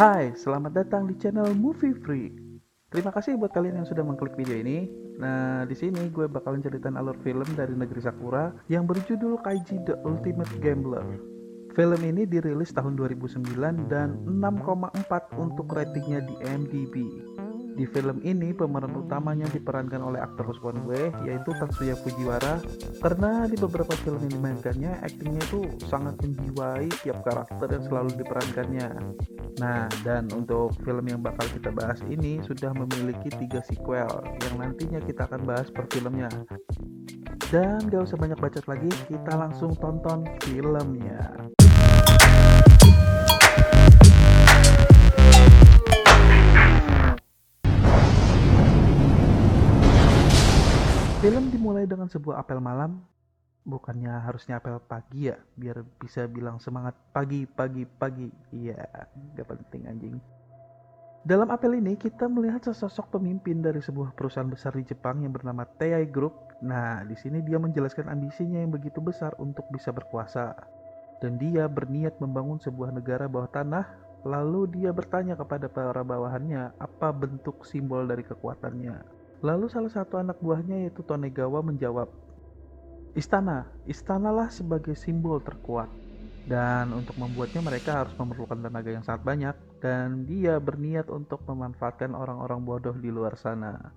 Hai, selamat datang di channel Movie Freak. Terima kasih buat kalian yang sudah mengklik video ini. Nah, di sini gue bakalan ceritain alur film dari negeri Sakura yang berjudul Kaiji The Ultimate Gambler. Film ini dirilis tahun 2009 dan 6,4 untuk ratingnya di IMDb. Di film ini pemeran utamanya diperankan oleh aktor kesukaan gue, yaitu Tatsuya Fujiwara. Karena di beberapa film yang dimainkannya, aktingnya itu sangat menjiwai tiap karakter yang selalu diperankannya. Nah, dan untuk film yang bakal kita bahas ini sudah memiliki 3 sequel yang nantinya kita akan bahas per filmnya. Dan gak usah banyak bacot lagi, kita langsung tonton filmnya. Film dimulai dengan sebuah apel malam. Bukannya harusnya apel pagi ya, biar bisa bilang semangat pagi. Iya, gak penting anjing. Dalam apel ini kita melihat sesosok pemimpin dari sebuah perusahaan besar di Jepang yang bernama TI Group. Nah, di sini dia menjelaskan ambisinya yang begitu besar untuk bisa berkuasa. Dan dia berniat membangun sebuah negara bawah tanah. Lalu dia bertanya kepada para bawahannya apa bentuk simbol dari kekuatannya. Lalu salah satu anak buahnya yaitu Tonegawa menjawab, Istanalah sebagai simbol terkuat. Dan untuk membuatnya mereka harus memerlukan tenaga yang sangat banyak, dan dia berniat untuk memanfaatkan orang-orang bodoh di luar sana.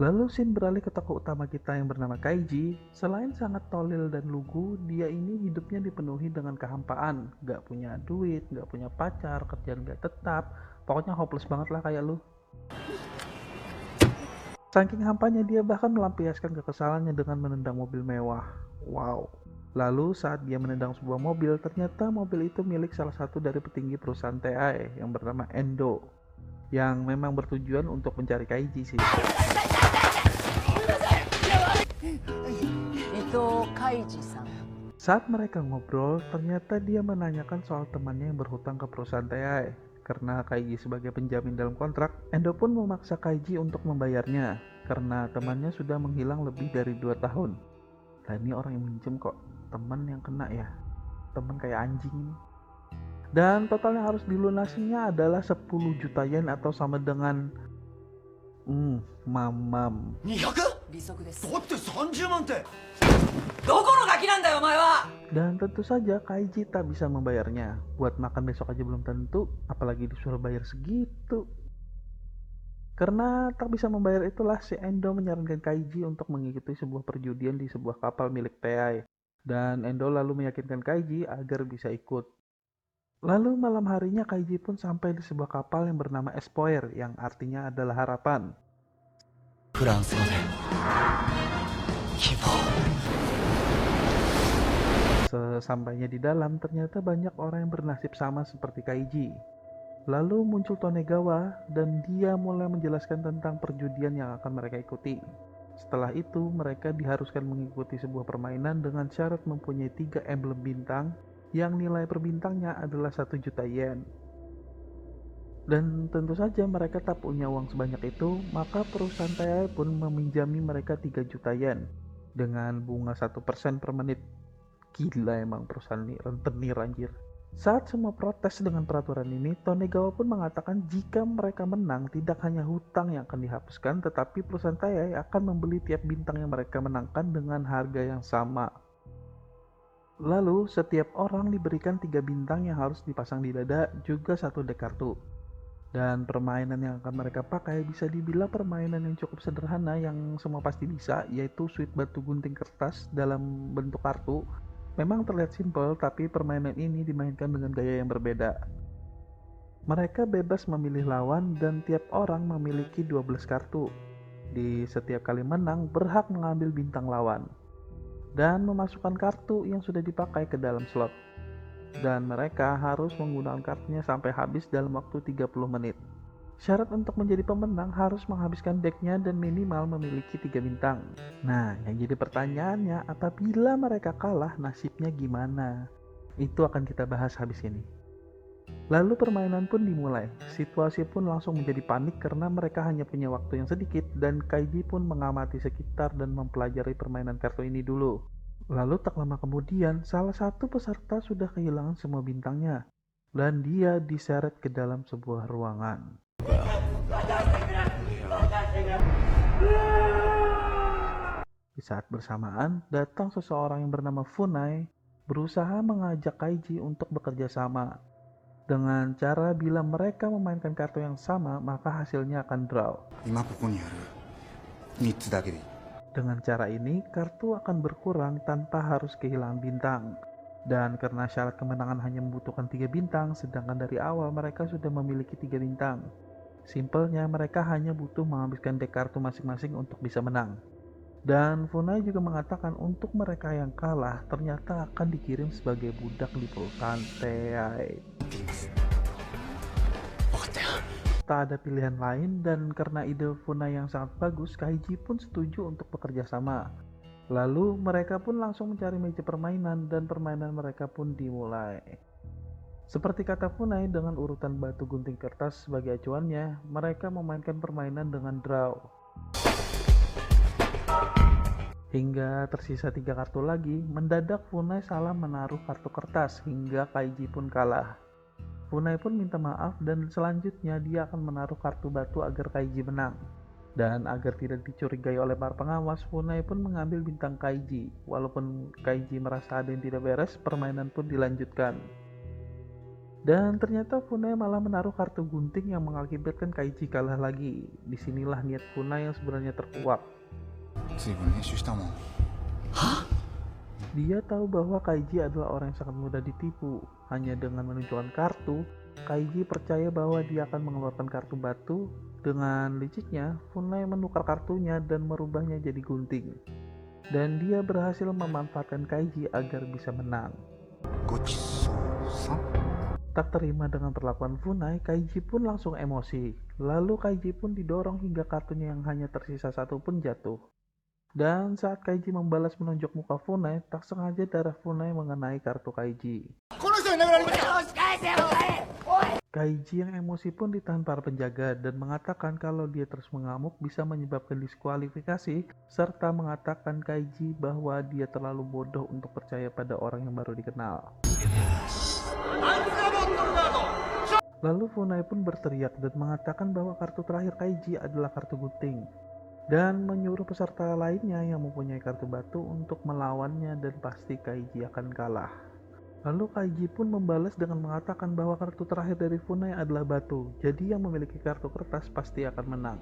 Lalu scene beralih ke tokoh utama kita yang bernama Kaiji. Selain sangat tolil dan lugu, dia ini hidupnya dipenuhi dengan kehampaan. Gak punya duit, gak punya pacar, kerjaan gak tetap. Pokoknya hopeless banget lah kayak lu. Saking hampanya dia bahkan melampiaskan kekesalannya dengan menendang mobil mewah. Wow. Lalu saat dia menendang sebuah mobil, ternyata mobil itu milik salah satu dari petinggi perusahaan TI yang bernama Endo, yang memang bertujuan untuk mencari Kaiji sih. Itu Kaiji-san. Saat mereka ngobrol, ternyata dia menanyakan soal temannya yang berhutang ke perusahaan TI. Karena Kaiji sebagai penjamin dalam kontrak, Endo pun memaksa Kaiji untuk membayarnya karena temannya sudah menghilang lebih dari 2 tahun. Nah, ini orang yang minjem kok, teman yang kena ya, teman kayak anjing ini. Dan total yang harus dilunasinya adalah 10 juta yen atau sama dengan mamam. 利息です。だって30万って。どこのガキなんだよお前は。 Dan tentu saja Kaiji tak bisa membayarnya. Buat makan besok aja belum tentu, apalagi disuruh bayar segitu. Karena tak bisa membayar itulah si Endo menyarankan Kaiji untuk mengikuti sebuah perjudian di sebuah kapal milik TI. Dan Endo lalu meyakinkan Kaiji agar bisa ikut. Lalu malam harinya Kaiji pun sampai di sebuah kapal yang bernama Espoir, yang artinya adalah harapan. フランス語で希望。 Sesampainya di dalam, ternyata banyak orang yang bernasib sama seperti Kaiji. Lalu muncul Tonegawa, dan dia mulai menjelaskan tentang perjudian yang akan mereka ikuti. Setelah itu, mereka diharuskan mengikuti sebuah permainan dengan syarat mempunyai 3 emblem bintang, yang nilai per bintangnya adalah 1 juta yen. Dan tentu saja mereka tak punya uang sebanyak itu, maka perusahaan TI pun meminjami mereka 3 juta yen dengan bunga 1% per menit. Gila emang perusahaan ini, rentenir anjir. Saat semua protes dengan peraturan ini, Tonegawa pun mengatakan jika mereka menang, tidak hanya hutang yang akan dihapuskan, tetapi perusahaan TI akan membeli tiap bintang yang mereka menangkan dengan harga yang sama. Lalu, setiap orang diberikan 3 bintang yang harus dipasang di dada, juga 1 dek kartu. Dan permainan yang akan mereka pakai bisa dibilang permainan yang cukup sederhana yang semua pasti bisa, yaitu sweet batu gunting kertas dalam bentuk kartu. Memang terlihat simpel, tapi permainan ini dimainkan dengan gaya yang berbeda. Mereka bebas memilih lawan dan tiap orang memiliki 12 kartu. Di setiap kali menang, berhak mengambil bintang lawan dan memasukkan kartu yang sudah dipakai ke dalam slot. Dan mereka harus menggunakan kartunya sampai habis dalam waktu 30 menit. Syarat untuk menjadi pemenang harus menghabiskan decknya dan minimal memiliki 3 bintang. Nah, yang jadi pertanyaannya, apabila mereka kalah, nasibnya gimana? Itu akan kita bahas habis ini. Lalu permainan pun dimulai. Situasi pun langsung menjadi panik karena mereka hanya punya waktu yang sedikit dan Kaiji pun mengamati sekitar dan mempelajari permainan kartu ini dulu. Lalu tak lama kemudian, salah satu peserta sudah kehilangan semua bintangnya. dan dia diseret ke dalam sebuah ruangan. Di saat bersamaan, datang seseorang yang bernama Funai berusaha mengajak Kaiji untuk bekerja sama. Dengan cara bila mereka memainkan kartu yang sama, maka hasilnya akan draw. 今ここにある3つだけでいい。 Dengan cara ini, kartu akan berkurang tanpa harus kehilangan bintang. Dan karena syarat kemenangan hanya membutuhkan 3 bintang, sedangkan dari awal mereka sudah memiliki 3 bintang. Simpelnya, mereka hanya butuh menghabiskan deck kartu masing-masing untuk bisa menang. Dan Funai juga mengatakan untuk mereka yang kalah ternyata akan dikirim sebagai budak di perusahaan Teai. 分かったよ。 Tak ada pilihan lain dan karena ide Funai yang sangat bagus, Kaiji pun setuju untuk bekerja sama. Lalu mereka pun langsung mencari meja permainan dan permainan mereka pun dimulai. Seperti kata Funai, dengan urutan batu gunting kertas sebagai acuannya, mereka memainkan permainan dengan draw. Hingga tersisa 3 kartu lagi, mendadak Funai salah menaruh kartu kertas hingga Kaiji pun kalah. Funai pun minta maaf dan selanjutnya dia akan menaruh kartu batu agar Kaiji menang. Dan agar tidak dicurigai oleh para pengawas, Funai pun mengambil bintang Kaiji. Walaupun Kaiji merasa ada yang tidak beres, permainan pun dilanjutkan. Dan ternyata Funai malah menaruh kartu gunting yang mengakibatkan Kaiji kalah lagi. Disinilah niat Funai yang sebenarnya terkuak. 随分練習したもん。 Dia tahu bahwa Kaiji adalah orang yang sangat mudah ditipu. Hanya dengan menunjukkan kartu, Kaiji percaya bahwa dia akan mengeluarkan kartu batu. Dengan liciknya, Funai menukar kartunya dan merubahnya jadi gunting. Dan dia berhasil memanfaatkan Kaiji agar bisa menang. ごちそうさん。 Tak terima dengan perlakuan Funai, Kaiji pun langsung emosi. Lalu Kaiji pun didorong hingga kartunya yang hanya tersisa 1 pun jatuh. Dan saat Kaiji membalas menonjok muka Funai, tak sengaja darah Funai mengenai kartu Kaiji. この人に殴られました。 Kaiji yang emosi pun ditahan para penjaga dan mengatakan kalau dia terus mengamuk bisa menyebabkan diskualifikasi, serta mengatakan Kaiji bahwa dia terlalu bodoh untuk percaya pada orang yang baru dikenal. Lalu Funai pun berteriak dan mengatakan bahwa kartu terakhir Kaiji adalah kartu gunting, dan menyuruh peserta lainnya yang mempunyai kartu batu untuk melawannya dan pasti Kaiji akan kalah. Lalu Kaiji pun membalas dengan mengatakan bahwa kartu terakhir dari Funai adalah batu, jadi yang memiliki kartu kertas pasti akan menang.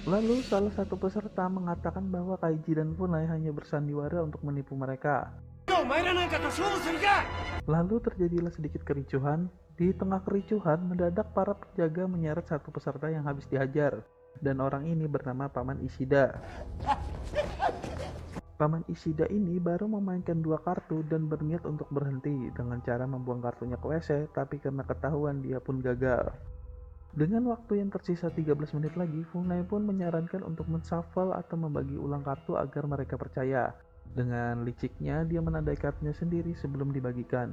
Lalu salah satu peserta mengatakan bahwa Kaiji dan Funai hanya bersandiwara untuk menipu mereka. Lalu terjadilah sedikit kericuhan. Di tengah kericuhan, mendadak para penjaga menyeret satu peserta yang habis dihajar, dan orang ini bernama Paman Ishida. Paman Ishida ini baru memainkan 2 kartu dan berniat untuk berhenti dengan cara membuang kartunya ke WC, tapi karena ketahuan dia pun gagal. Dengan waktu yang tersisa 13 menit lagi, Funai pun menyarankan untuk menshuffle atau membagi ulang kartu agar mereka percaya. Dengan liciknya, dia menandai kartunya sendiri sebelum dibagikan.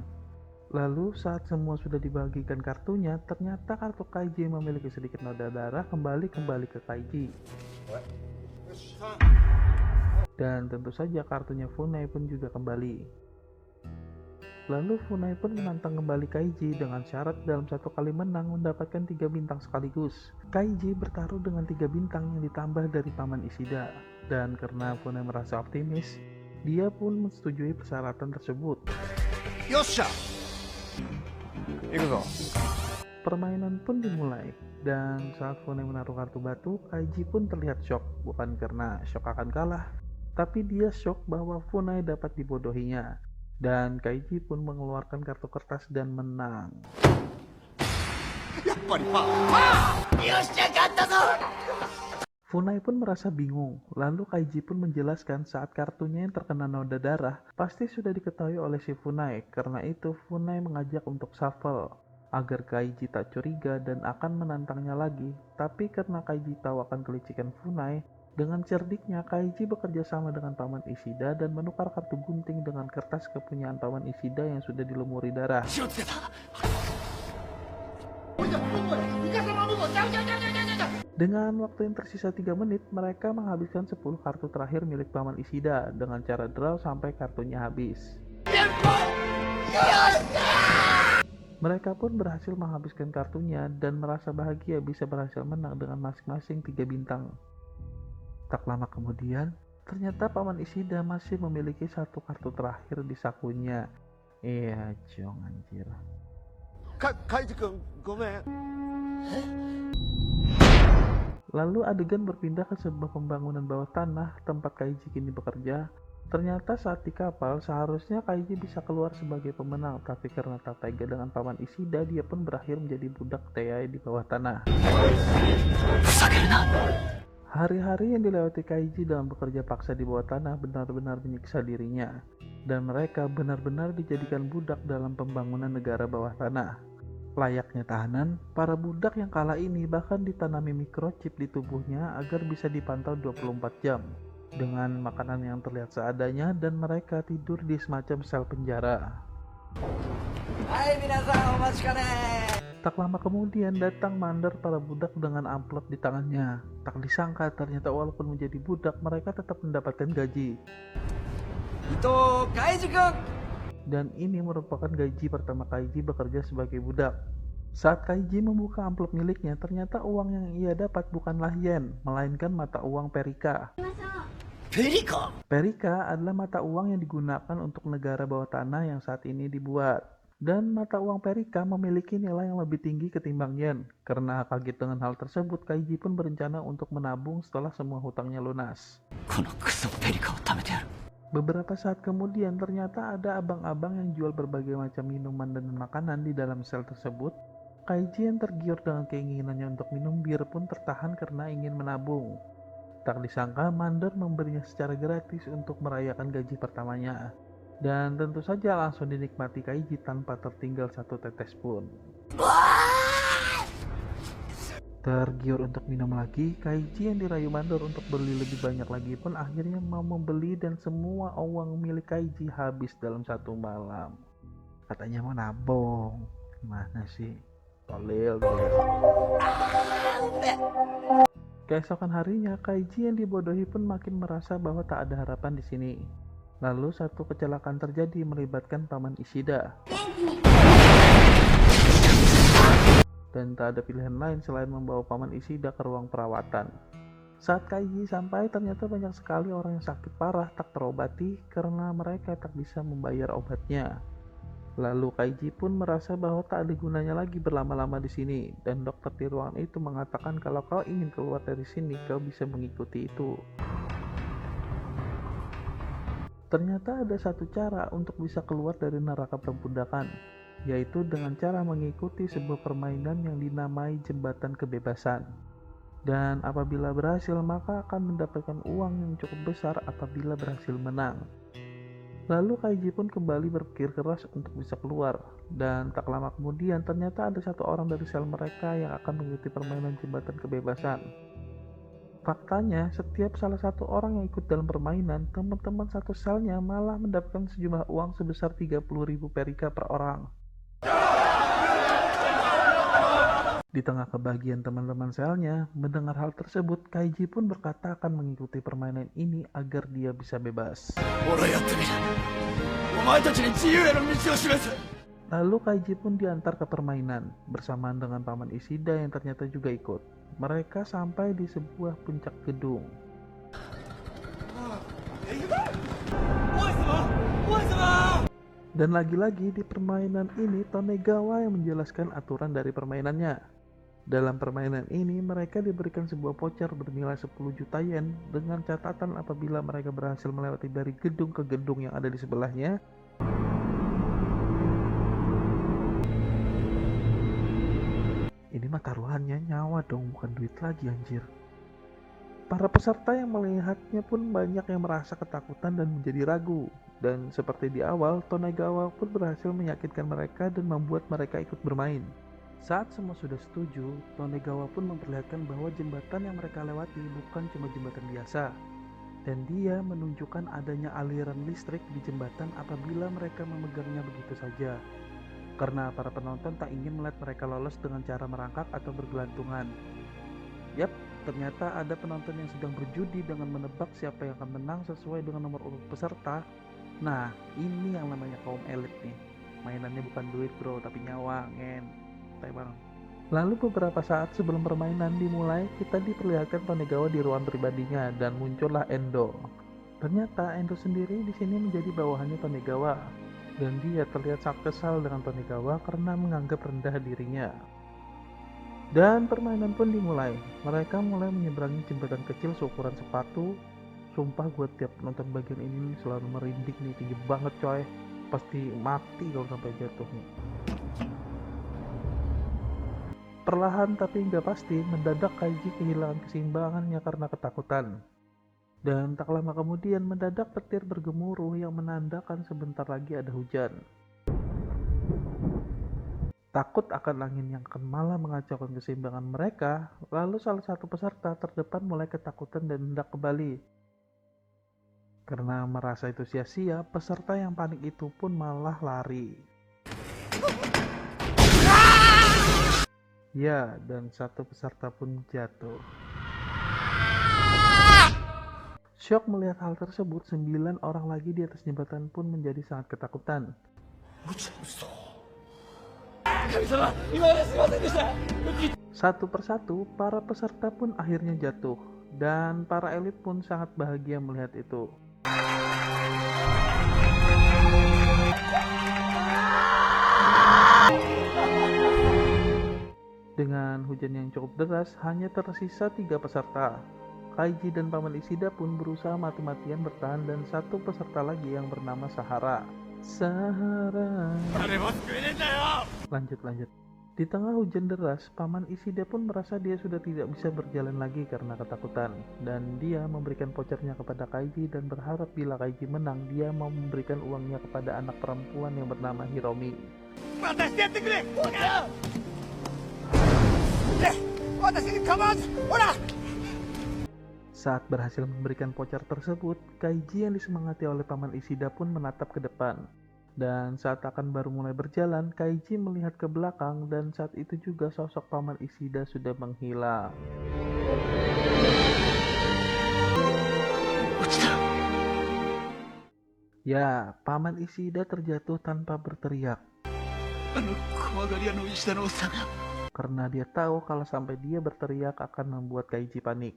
Lalu saat semua sudah dibagikan kartunya, ternyata kartu Kaiji yang memiliki sedikit noda darah kembali ke Kaiji. Dan tentu saja kartunya Funai pun juga kembali. Lalu Funai pun menantang kembali Kaiji dengan syarat dalam 1 kali menang mendapatkan 3 bintang sekaligus. Kaiji bertaruh dengan 3 bintang yang ditambah dari Paman Ishida. Dan karena Funai merasa optimis, dia pun menyetujui persyaratan tersebut. よっしゃ。行くぞ。 Permainan pun dimulai. Dan saat Funai menaruh kartu batu, Kaiji pun terlihat shock. Bukan karena shock akan kalah, tapi dia shock bahwa Funai dapat dibodohinya. Dan Kaiji pun mengeluarkan kartu kertas dan menang. やっぱりパー。 Funai pun merasa bingung. Lalu Kaiji pun menjelaskan saat kartunya yang terkena noda darah pasti sudah diketahui oleh si Funai. Karena itu Funai mengajak untuk shuffle agar Kaiji tak curiga dan akan menantangnya lagi. Tapi karena Kaiji tahu akan kelicikan Funai, dengan cerdiknya Kaiji bekerja sama dengan Paman Ishida dan menukar kartu gunting dengan kertas kepunyaan Paman Ishida yang sudah dilumuri darah. Dengan waktu yang tersisa 3 menit, mereka menghabiskan 10 kartu terakhir milik Paman Ishida dengan cara draw sampai kartunya habis. Mereka pun berhasil menghabiskan kartunya dan merasa bahagia bisa berhasil menang dengan masing-masing 3 bintang. Tak lama kemudian, ternyata Paman Ishida masih memiliki satu kartu terakhir di sakunya. Iya, Jong anjir. カイジ君ごめん Lalu adegan berpindah ke sebuah pembangunan bawah tanah tempat Kaiji kini bekerja. Ternyata saat di kapal, seharusnya Kaiji bisa keluar sebagai pemenang, tapi karena tak tega dengan Paman Ishida, dia pun berakhir menjadi budak Teyai di bawah tanah. ふざけるな。 Hari-hari yang dilewati Kaiji dalam bekerja paksa di bawah tanah benar-benar menyiksa dirinya, dan mereka benar-benar dijadikan budak dalam pembangunan negara bawah tanah. Layaknya tahanan, para budak yang kala ini bahkan ditanami microchip di tubuhnya agar bisa dipantau 24 jam. Dengan makanan yang terlihat seadanya dan mereka tidur di semacam sel penjara. Tak lama kemudian datang mandor para budak dengan amplop di tangannya. Tak disangka ternyata walaupun menjadi budak mereka tetap mendapatkan gaji. 伊藤海二君 Dan ini merupakan gaji pertama Kaiji bekerja sebagai budak. Saat Kaiji membuka amplop miliknya, ternyata uang yang ia dapat bukanlah yen, melainkan mata uang Perika. ペリカ Perika adalah mata uang yang digunakan untuk negara bawah tanah yang saat ini dibuat. Dan mata uang Perika memiliki nilai yang lebih tinggi ketimbang yen. Karena kaget dengan hal tersebut, Kaiji pun berencana untuk menabung setelah semua hutangnya lunas. このクソペリカを貯めてやる。 Beberapa saat kemudian ternyata ada abang-abang yang jual berbagai macam minuman dan makanan di dalam sel tersebut. Kaiji yang tergiur dengan keinginannya untuk minum bir pun tertahan karena ingin menabung. Tak disangka mandor memberinya secara gratis untuk merayakan gaji pertamanya. Dan tentu saja langsung dinikmati Kaiji tanpa tertinggal satu tetes pun. Tergiur untuk minum lagi, Kaiji yang dirayu mandor untuk beli lebih banyak lagi pun akhirnya mau membeli dan semua uang milik Kaiji habis dalam satu malam. Katanya mau nabung. Gimana sih? Tolil. Keesokan harinya, Kaiji yang dibodohi pun makin merasa bahwa tak ada harapan di sini. Lalu satu kecelakaan terjadi melibatkan Paman Ishida. Dan tak ada pilihan lain selain membawa Paman Ishida ke ruang perawatan. Saat Kaiji sampai, ternyata banyak sekali orang yang sakit parah tak terobati karena mereka tak bisa membayar obatnya. Lalu Kaiji pun merasa bahwa tak ada gunanya lagi berlama-lama di sini, dan dokter di ruangan itu mengatakan kalau kau ingin keluar dari sini, kau bisa mengikuti itu. Ternyata ada satu cara untuk bisa keluar dari neraka perbudakan, yaitu dengan cara mengikuti sebuah permainan yang dinamai Jembatan Kebebasan. Dan apabila berhasil, maka akan mendapatkan uang yang cukup besar apabila berhasil menang. Lalu Kaiji pun kembali berpikir keras untuk bisa keluar, dan tak lama kemudian ternyata ada satu orang dari sel mereka yang akan mengikuti permainan Jembatan Kebebasan. Faktanya, setiap salah satu orang yang ikut dalam permainan, teman-teman satu selnya malah mendapatkan sejumlah uang sebesar 30.000 perika per orang. Di tengah kebahagiaan teman-teman selnya, mendengar hal tersebut, Kaiji pun berkata akan mengikuti permainan ini agar dia bisa bebas. 俺やってみる。お前たちに自由への道を示す。 Lalu Kaiji pun diantar ke permainan, bersamaan dengan Paman Ishida yang ternyata juga ikut. Mereka sampai di sebuah puncak gedung. Dan lagi-lagi di permainan ini Tonegawa yang menjelaskan aturan dari permainannya. Dalam permainan ini mereka diberikan sebuah voucher bernilai 10 juta yen dengan catatan apabila mereka berhasil melewati dari gedung ke gedung yang ada di sebelahnya. Ini mah taruhannya nyawa dong, bukan duit lagi anjir. Para peserta yang melihatnya pun banyak yang merasa ketakutan dan menjadi ragu. Dan seperti di awal, Tonegawa pun berhasil meyakinkan mereka dan membuat mereka ikut bermain. Saat semua sudah setuju, Tonegawa pun memperlihatkan bahwa jembatan yang mereka lewati bukan cuma jembatan biasa. Dan dia menunjukkan adanya aliran listrik di jembatan apabila mereka memegangnya begitu saja. Karena para penonton tak ingin melihat mereka lolos dengan cara merangkak atau bergelantungan. Yap, ternyata ada penonton yang sedang berjudi dengan menebak siapa yang akan menang sesuai dengan nomor urut peserta. Nah, ini yang namanya kaum elit nih. Mainannya bukan duit bro, tapi nyawa, bang. Lalu beberapa saat sebelum permainan dimulai, kita diperlihatkan Tonegawa di ruang pribadinya dan muncullah Endo. Ternyata Endo sendiri di sini menjadi bawahannya Tonegawa, dan dia terlihat sangat kesal dengan Tonegawa karena menganggap rendah dirinya. Dan permainan pun dimulai. Mereka mulai menyeberangi jembatan kecil seukuran sepatu. Sumpah gue tiap nonton bagian ini selalu merinding nih, tinggi banget coy. Pasti mati kalau sampai jatuh nih. Perlahan tapi nggak pasti, mendadak Kaiji kehilangan keseimbangannya karena ketakutan. Dan tak lama kemudian mendadak petir bergemuruh yang menandakan sebentar lagi ada hujan. Takut akan angin yang akan malah mengacaukan keseimbangan mereka, lalu salah satu peserta terdepan mulai ketakutan dan hendak kembali. Karena merasa itu sia-sia, peserta yang panik itu pun malah lari. Ya, dan satu peserta pun jatuh. Syok melihat hal tersebut, 9 orang lagi di atas jembatan pun menjadi sangat ketakutan. Satu persatu, para peserta pun akhirnya jatuh, dan para elit pun sangat bahagia melihat itu. Dengan hujan yang cukup deras, hanya tersisa 3 peserta. Kaiji dan Paman Ishida pun berusaha mati-matian bertahan dan satu peserta lagi yang bernama Sahara. Lanjut. Di tengah hujan deras, Paman Ishida pun merasa dia sudah tidak bisa berjalan lagi karena ketakutan. Dan dia memberikan vouchernya kepada Kaiji dan berharap bila Kaiji menang, dia mau memberikan uangnya kepada anak perempuan yang bernama Hiromi. Saat berhasil memberikan voucher tersebut, Kaiji yang disemangati oleh Paman Ishida pun menatap ke depan. Dan saat akan baru mulai berjalan, Kaiji melihat ke belakang dan saat itu juga sosok Paman Ishida sudah menghilang. Ya, Paman Ishida terjatuh tanpa berteriak. Karena dia tahu kalau sampai dia berteriak akan membuat Kaiji panik.